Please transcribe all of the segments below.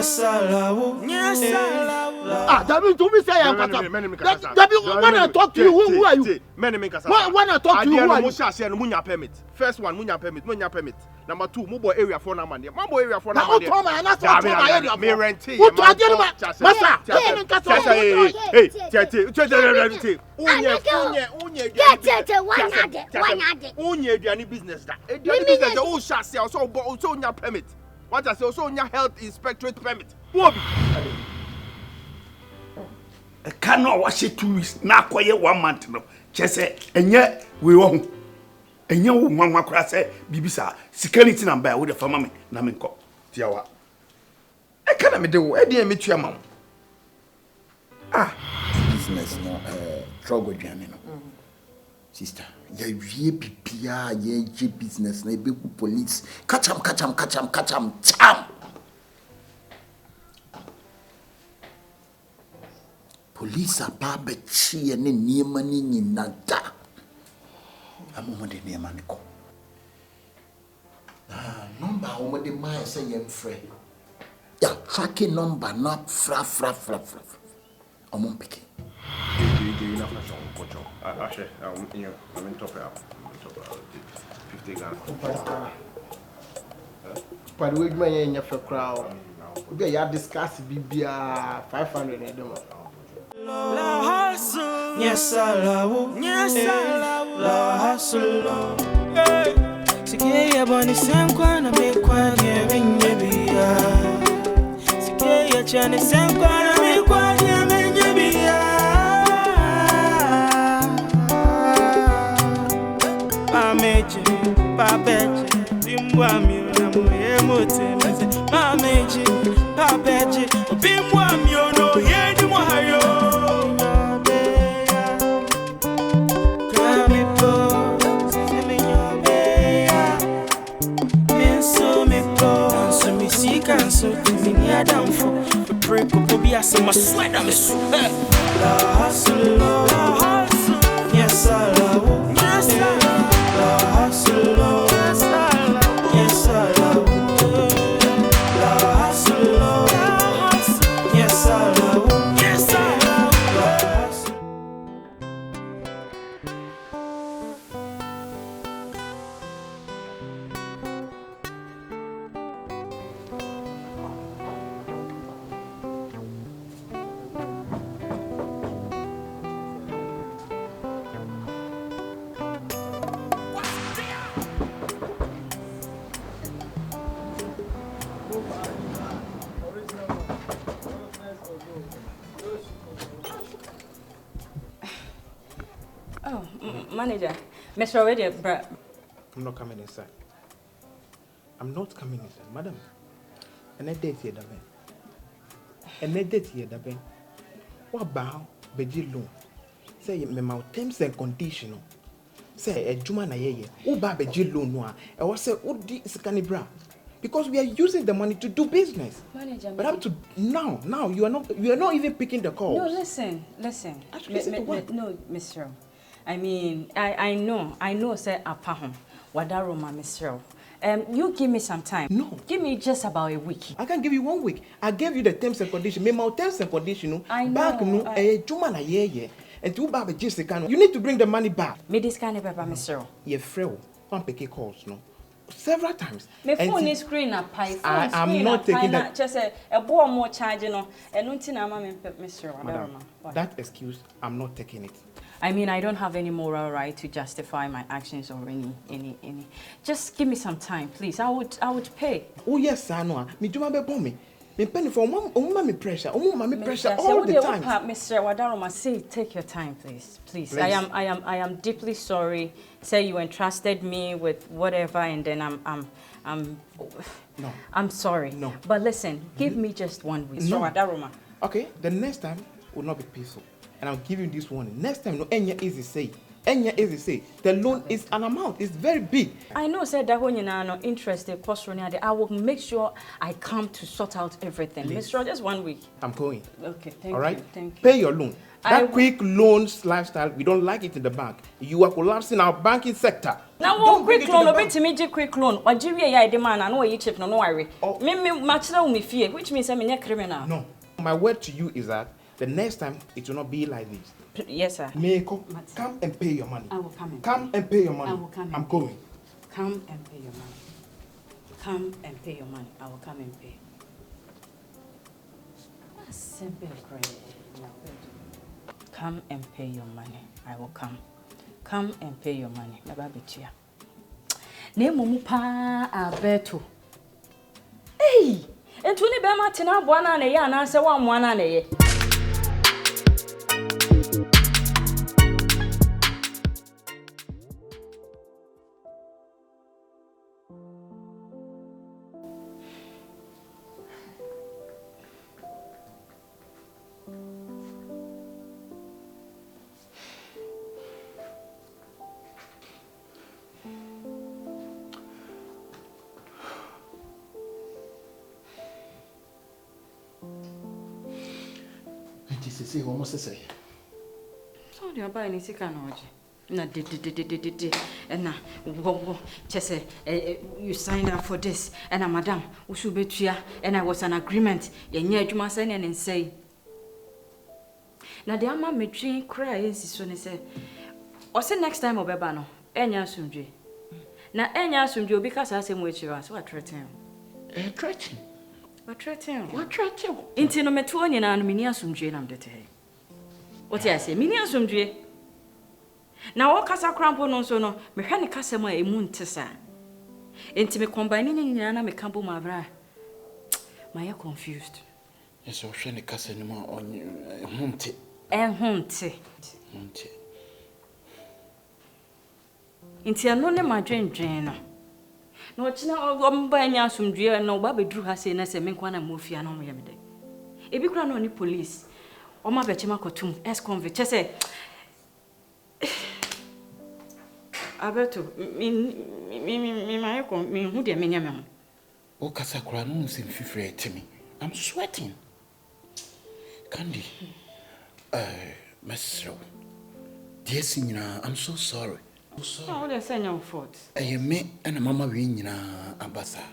Yes, yes, that means to me say I'm that when I talk to you, who are you? When I talk to you, who are you? Permit. First one, munya permit. Number 2, mobile area for na man. Mobile area for na man. Me rent. What I get masa. Unye business da. Business o shase so nya permit. What I say so nya health inspectorate permit. Wobi. E cannot wash it 2 weeks na koye 1 month no. Chese enye we wo ho. Enye wo nwanwa kura se bibisa security number wo de fama me na me nko. Tiawa. E kana me de wo e de me tua ma. Business no struggle dwane no. Sister, ya wie bibia ye je business na be ku police. Catch am. Cham. Police aba be chie ne niema ni nyinada. Amomo de niema ne ko. Number omo de man say yem free. Ya tracking number not fra. Omo picking. You know fashion kocho. Ashe, I'm top up. 50 Ghana. But we man in your crowd. We ya discuss bibia 500 and them. La hustle, yes I love, la hustle. Sikeye boni senkwa na mekwa nyebenye biya. Sikeye chane senkwa na mekwa nyebenye biya. Mameje, papeje, bimwa miona moye mote meze. Mameje, papeje, bimwa miono yedi mohayo. So me near down for break up be as my sweat am so la hustle yes I love yes I love la hustle yes I love la hustle yes I love yes I love la hustle. Manager, Mr. Already, I'm not coming inside. I'm not coming inside, madam. And I date here, Daben. What about Beji loan? Say, me my terms and conditions. Say, a Juma na ye. Who buy Beji loan no? I was say, who di scanibra? Because we are using the money to do business. Manager, but up to now you are not even picking the calls. No, listen. No, Mr. I mean, I know, say, apahom, wadaroma, Mr. You give me some time. No. Give me just about a week. I can't give you 1 week. I gave you the terms and conditions. Me my terms and conditions. I know. Back no, Juma na ye. And to buy Jessica, you need to bring the money back. Me this kind of paper, Mr. Ye frail. One picky calls, no. Several times. My phone is screen a pipe. I'm not taking that. Just a boy more charging on. And nothing I'm Mr. Madam, that excuse, I'm not taking it. I mean, I don't have any moral right to justify my actions or any. Just give me some time, please. I would pay. Oh yes, I know. Me do my be me. Me penny for me pressure. Pressure all the time. Mr. Wadaroma, say take your time, please. I am deeply sorry. Say you entrusted me with whatever, and then I'm sorry. No. But listen, give me just 1 week. Mr. Wadaroma. Okay, the next time will not be peaceful. And I'll give you this warning. Next time, no, Enya easy say. The loan is an amount. It's very big. I know, said that when you're not interested, I will make sure I come to sort out everything. Mr. Just 1 week. I'm going. Okay, thank all right? you. Thank you. Pay your loan. That quick loans lifestyle, we don't like it in the bank. You are collapsing our banking sector. Now, quick loan, a bit to me, quick loan. Or Jiria, demand, I know you chip, no worry. Me much me fear, which means I'm a criminal. No, my word to you is that the next time it will not be like this. Yes, sir. Come and pay your money. I will come. Come and pay your money. I will come. I'm going. Come and pay your money. Come and pay your money. I will come and pay. Simple, come and pay your money. I will come. Come and pay your money. Never be cheer. Name Mupa Alberto. Hey! And to be Martina, 1 and a year, and answer 1 and a year. See, almost the same. So you're buying a second orgy. Na and now, just you signed up for this, and a madam, who should be here, and I was an agreement. You must send and say. Now, the ama me drink cry is when I say, or say next time, Obebano, Enya Sumji. Now, Enya Sumji, because I say, which you are, so I threaten. Threaten? What threaten? What threaten? Intino Metonian and Minia Sumji, and I'm the day. What I say, Minia Sumji? Now, all Casa Crampo no so no, mechanic Casama a moon tessa. Intime combining in an Campo Mavra. My confused. Yes, so shiny Casanima on you, Monte. And Monte. Intia no name my drain. No, it's not one by Yasum dear, no Baby drew her saying as a Menkwana Mufia no yamide. If you crown only police, or my Betchima Cotum, as convict, say. Alberto, me, who dear Miniam. Oh, Casacran seems free to me. I'm sweating. Candy, Miss Rowe. Dear Signor, I'm so sorry. Oh, there's no fault. I me and Mamma Wina, Ambassa.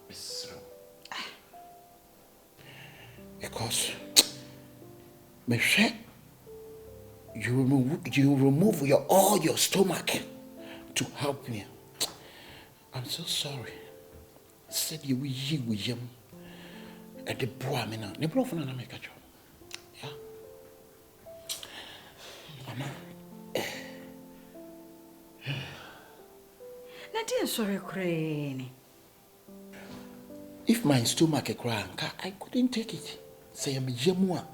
Miss Rowe. Because, Michelle. You remove all your stomach to help me. I'm so sorry. Said you will you at the Brahmina. The Brahmina make a job. Yeah. Mama. Nadia sorry crane. If my stomach a crank, I couldn't take it. Say I'm a jamua.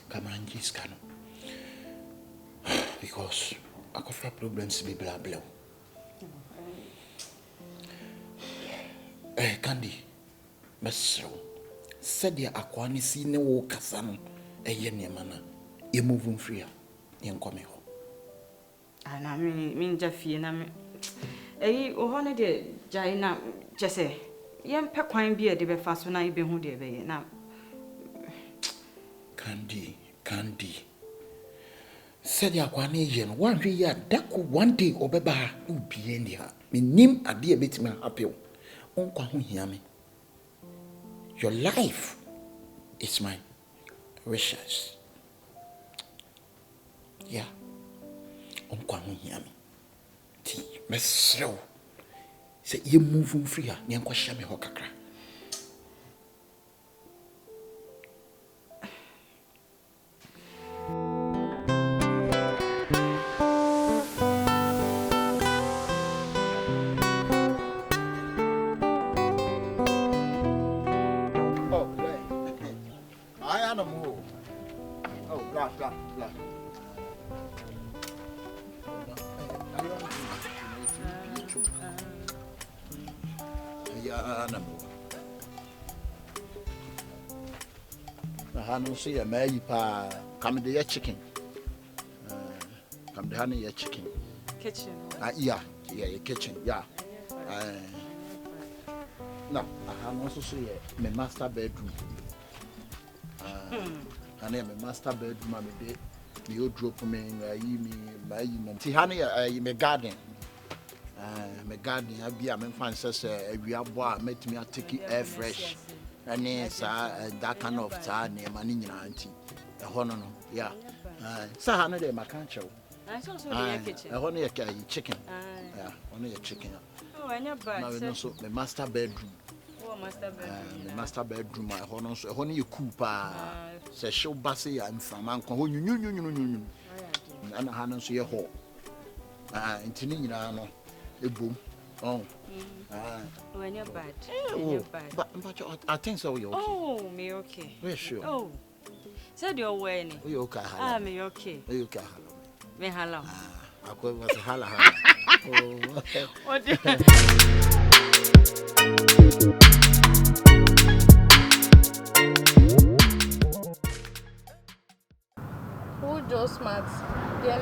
Come on, just can. Because I could have problems to be blah blah. Candy, Miss Rowe, said the Aquani see no Cassano, a yenny manner. You move free, you come home. And I mean, Jeffy, and I'm a honey, dear Jaina, Jesse. Young Pequine beer, the fast when I be who dear now. Candy. Said ya Quanian, 1 year, that could 1 day or beba will be in here. Me nim a dear bit me happy. Uncle, hear me. Your life is my wishes. Yeah. Uncle, hear me. Tea, Miss Rowe. Say you move free, Yanko Shami Hokakra. No see a may pa come the chicken. Come the honey chicken. Kitchen. Yeah, your kitchen, yeah. No, I have also see my master bedroom. and then my master bedroom, I made me drop me, my Tihani, my garden. My garden, I be a man fancies we are boy, met me take air fresh. And yes, that kind of time, money auntie. A honor, yeah. Sahana de Macancho. I saw the kitchen. A honey chicken. Yeah, only a chicken. Oh, I never also the master bedroom. Oh, master bedroom. The master bedroom, my honor, so only you cooper. Say, show Bassy and from Uncle who you and a hand on your hole. And Tinina, a boom. Oh, when you're bad. But I think so. Oh, me okay. We're sure. Oh, said you're wearing. We okay. Ah, me okay. We okay. Me hello. I could was a hala. What? Who just smart? Then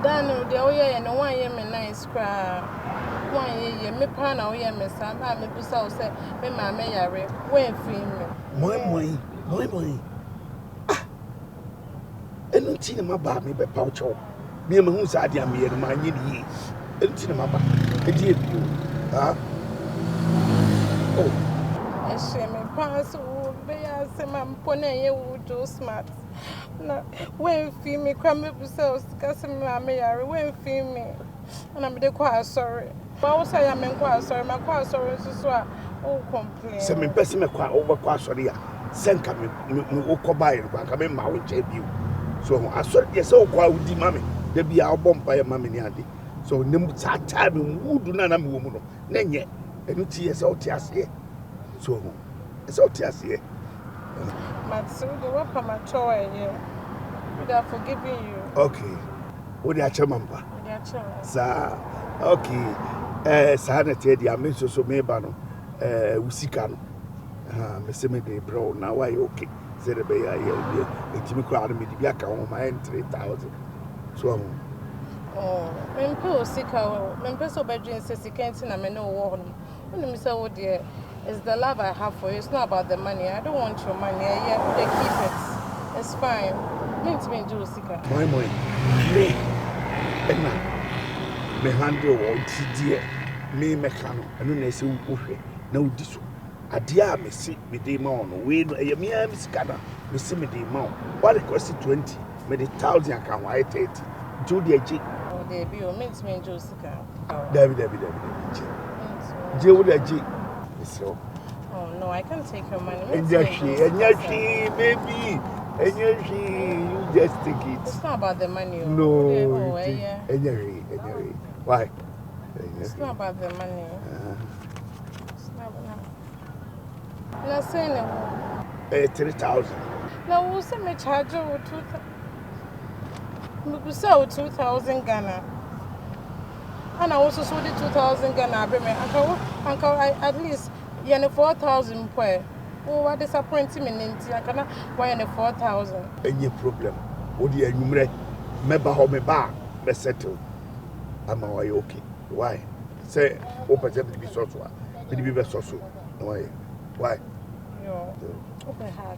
Daniel, the oya and the 1 year me nice cry. 1 year me pan out here, me son. I me pusa say me mamma yare. When film me. Moi. Ah. Enu ti na maba me be paucho. Me ma hu sa dia me ma nye ni. Enu ti na maba. E di ebi o. Ah. Oh. I share me pass who be a say mam pone ye who just smart. Na when film me cry me pusa kasi me mamma yare. When film me. And I'm quite sorry. But I say I'm quite sorry. My quite sorry so oh complain. Se me pese me kwa over kwa sorry a. Senka me wo buy kwa ka me ma wo che bi. So asori de se wo kwa udi mame. Da bia wo bompa ye mame ni ade. So nem ta me wudu na me wo mu no. Na nye enu ti ye se wo ti ase. So se wo ti ase. Matsu, the what my choy here. We are forgiving you. Okay. Wo dia che mamba. We are choy. Sa okay. Sa na te dia me so me ba no. Usika no. Me se me de bro now why okay. Say the be ya etimi kra me di bia ka ho ma 3,000. So mempe osika mempe so bedroom say sika nti na me no wo no. When me say wo there is the love I have for you. It's not about the money. I don't want your money. Yeah, they keep it. It's fine. Me do osika. My me ena me handle wo ti die me meka no eno na se wo hwe na odi so ade a me si me dey ma ono we no e me am sika na me si me dey ma what it cost 20 me dey 1,000 kan wa 30 do the ag oh dey be o me do osika David je wo the ag so oh no I can't take your money enyashi baby enyashi you just take it. It's not about the money. No yeah. Enyashi why it's not about the money. It's not na say no 3,000. Now who say me charge you 2,000? Me say 2,000 Ghana. And I also sold the 2,000 Ghana be me. Uncle at least you 4,000 per. Oh, what disappointing me nti. I cannot why 4,000. Any problem. Odi enumre me ba ho me ba be settle. Am I okay? Why? Say open to be so so. Be be so so. Why? Yo. Open hug.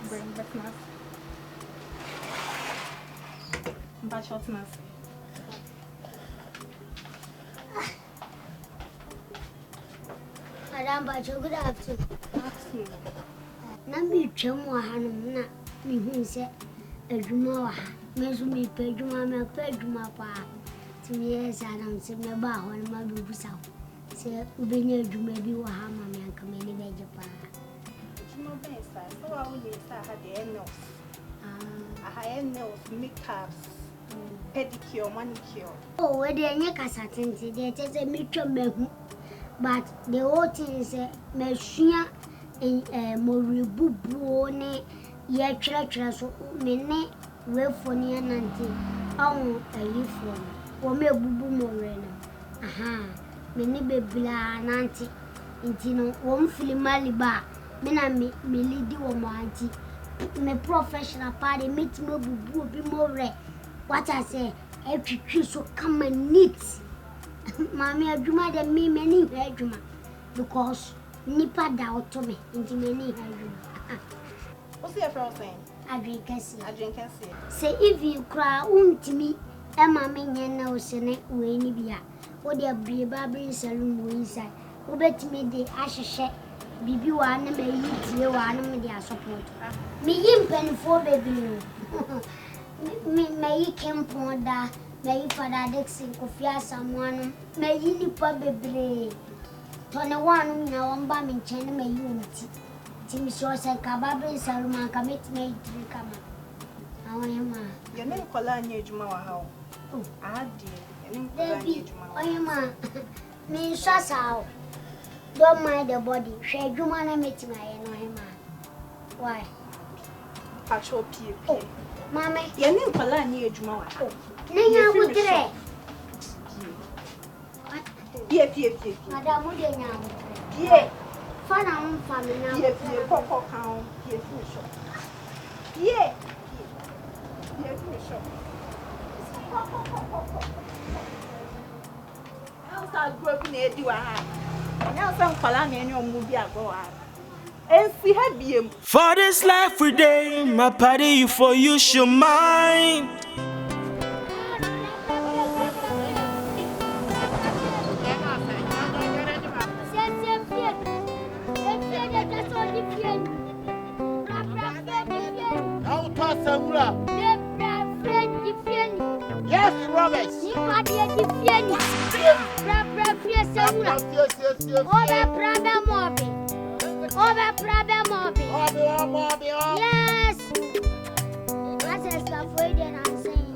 Bring back mask. Bashot mask. Madam Bacho, good afternoon. Nambi Chemo Hanum, me who said a Juma, Mesumi Pejuma, my Pejuma pa. 2 years I don't see me about when my baby saw. Say, we near you maybe what Hammer and come in the Japan. So I will start at the end of I have nails, makeups, pedicure, manicure. Oh, where the Nakasatin, they take a mutual, but the whole thing is a machine in a Moribu Bone, yet church, so many we phone and auntie. Oh, a youth phone. Or me bubu moreno. Aha, many baby auntie. Intino, one film maliba. Mena me lady or my auntie. Me professional party meet me bubu be more. What I say, every choose so come and neat. Mammy, I do my me many bedroom because Nipa doubt to me into many bedroom. What's your friend saying? I drink a see. Say if you cry, to me, and mammy, no senate, way any beer. What there be a barbering saloon inside. Who bet me the ashes shed. Bibi one may eat you one with their support. Me him penny for baby. May you camp on that. May you father Dixon Kofia someone. May you Nipa baby. 21 now I'm bombing China may unity. Tim Shores and Kababin Salman commit me to come. How am I? Your name Colania Jumawa how? Oh, I did. I am me Sassau. Don't mind the body. Share Jumana meeting I know him. Why? Patrol P. Oh, Mamma, your name Colania Jumawa. Oh, Nina would direct. Madame, would you now? Yea, fun on family now. Yea, Coco count, yea, food shop. Yea, food shop. Else I'll grow in a do I have. Now some Colania and your movie I go out. And see her be For this life we day, my party for you should mind. Yes, Robert. Yes. That's a stuff for you and saying.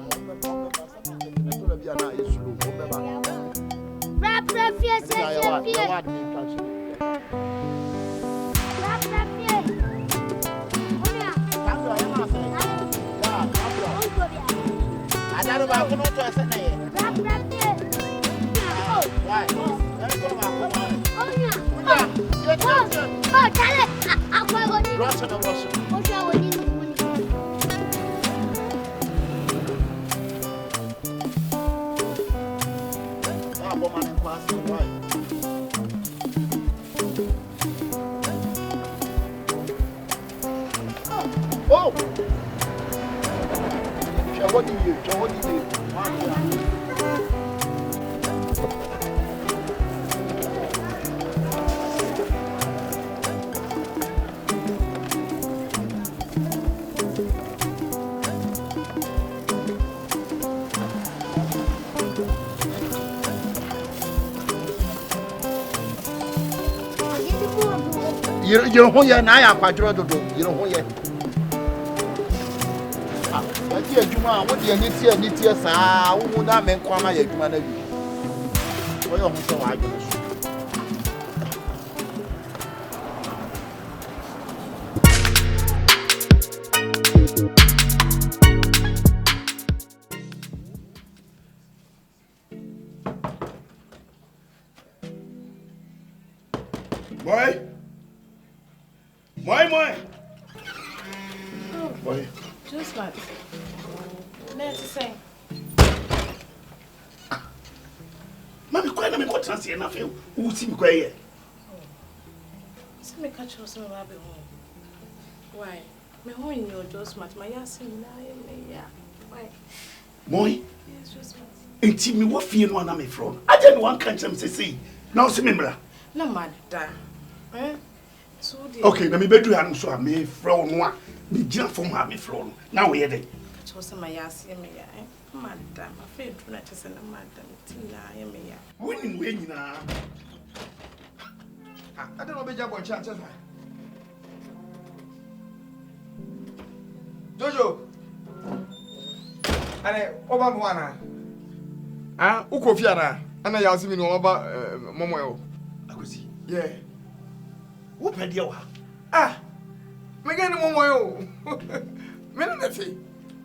Oh! What do you You know who you and I are quite to do. You know who you are. Dear Juma, what do you need here, sir? Who would not make one of your human? What are you so like? Boy. Just what? Let's say. Mami, quite a good chance enough. Who seem quiet? So, me catch you some rabbit home. Why? Me home in your just much. My ass in yeah. Why? Boy? Yes, just what? Ain't me what fear one am from? I tell you one can't say. Now, see me, no matter. Eh? So okay, let me bet you I'm so I may throw one. Me jump from her me flown. Now we are there. Chose my ass, me, madam. My favorite not just a madam. Tina, me, winning now. I don't know be job on chances. Jojo. Ane oba mwana. Ah, uko fiana. Ana ya asimi no oba momo yo. Akosi. Yeah. Wo pede wa? Ah. Me gani momo yo. Me na fi.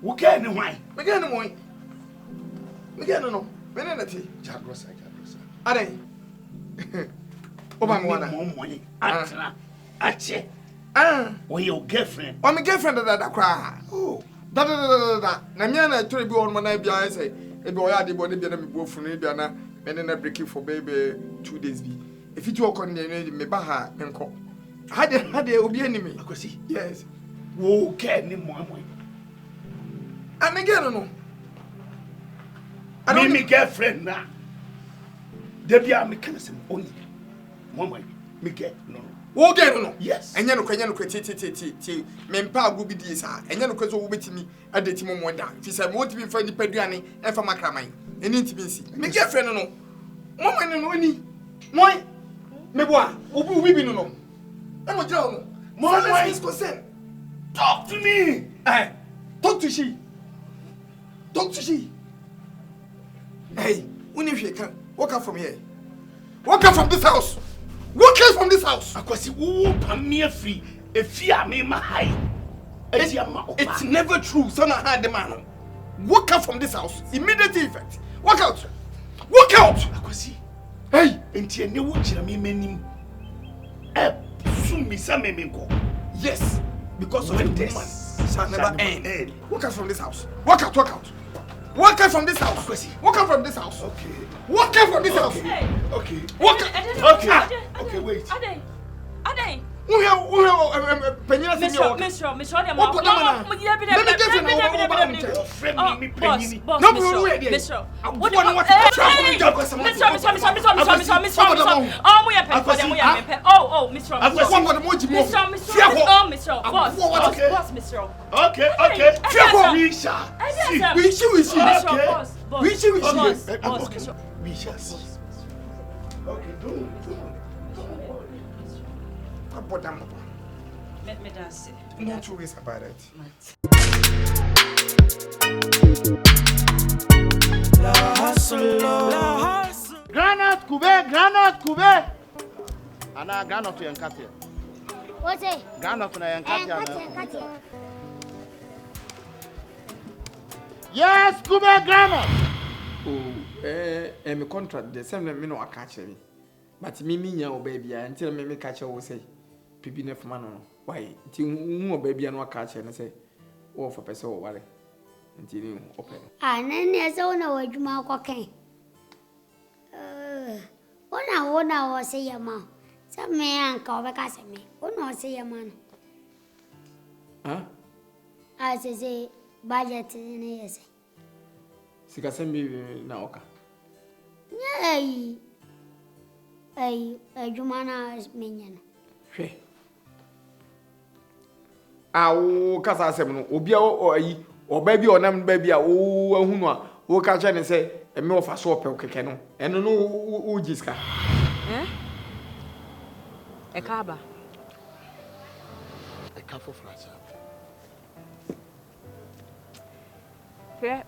Who can why? Again, no more. Again, no. Menenati. Jagrosa. Are they? Obama, more money. Ache. Or your girlfriend. I'm a girlfriend of that cry. Oh, Da. Namiana told you on my night, I say, a boy had the body be both from Indiana, and then I break it for baby 2 days. If you talk on the name, me baha and call. Had there will be enemy. Yes. who can any more money? And again, no. I don't mean girlfriend now. There be a mechanism only. Mama, me get no. Wo get no. Yes. And you no ti. Me mpa go bi di sa. And you no kwezo wo betimi adeti mo mo da. Fi say mo timi fa ni paduane e fa makraman. Eni ntimi nsi. Me girlfriend no. Mama no ni. Moi. Me boa. Obi bi no no. E mo jira no. Mama is concerned. Talk to me. Talk to she. Hey, when you can walk out from here. Walk out from this house. Walk out from this house. Akwasi wo pam me free. Efia me ma high. It's never true. Son I had the man. Walk out from this house. Immediate effect. Walk out. Walk out. Akwasi. Hey, enti ene wo kira me manim. Sumi sa me menko. yes, because of When this this shall never shall end. never end. Walk out from this house. Walk out. Walk out from this house. Akwasi. Walk out from this house. Okay. Walk out from this house. Okay. Walk out. Okay, wait. Ade. Who Penina Miss Rob, What put them on? Let me get you now. Friend me penny. Boss, No, Miss we Rob, ready. Miss Rob. What do you want to travel with your person? Miss Rob. Oh, mo ya pen. Oh, Miss Rob. I've got one more emoji more. Oh, Miss Rob. Boss, Miss Rob. Okay. We shall see. We see. Miss Rob, boss. We see. Boss, Miss Rob. We shall see. Okay, do. Let me dance. No two ways about it. Granite kube. Ana granite to yankati. What's it? Granite na yankati ana. Cut it. Yes, kube granite. Oh, me contract the same me no catch me. But me nya o baby until me catch o say. Pipi ne fuma no. Why? Ti hu baby no catch na say. O for person o ware. Nti ni open. Nene so na wadwuma akokan. Ona wo se yama. Sa me anka obeka se me. Ona wo se yama no. Huh? Say budget ni yese. Sika sembi na oka. Hey, adwuma na menya no. Hwe. Awo kasa asem no obi a ayi oba bi onam ba bi a wo ahunu a wo ka cha ne se eme ofa so opel keke no eno no wo jiska Ekaba. Ekafo frasa.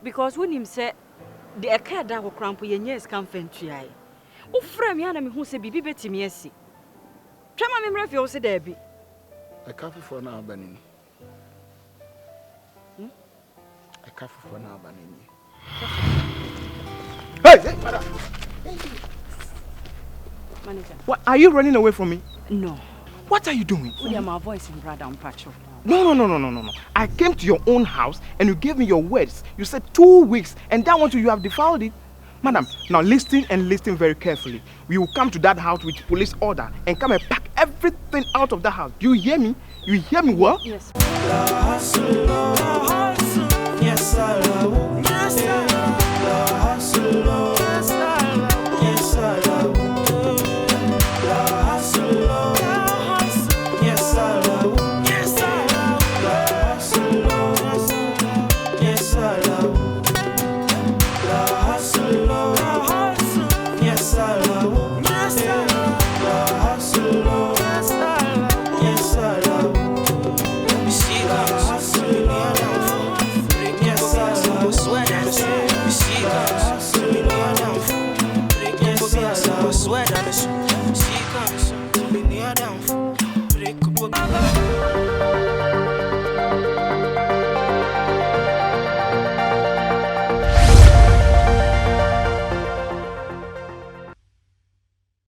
Because when him say the ekada ko krampo yenye scam fentuai. Wo frame ya na me hu se bibi betimi asi. Twama me mrafie wo se da bi. Ekafo for na abanini. Ekafo for na abanini. Hey, madam. Manager. What are you running away from me? No. What are you doing? My voice in brother and patrol. No. I came to your own house and you gave me your words. You said 2 weeks and that one too you have defiled it. Madam, now listen very carefully. We will come to that house with police order and come and pack everything out of the house. Do you hear me? You hear me well? Yes. Yes, I love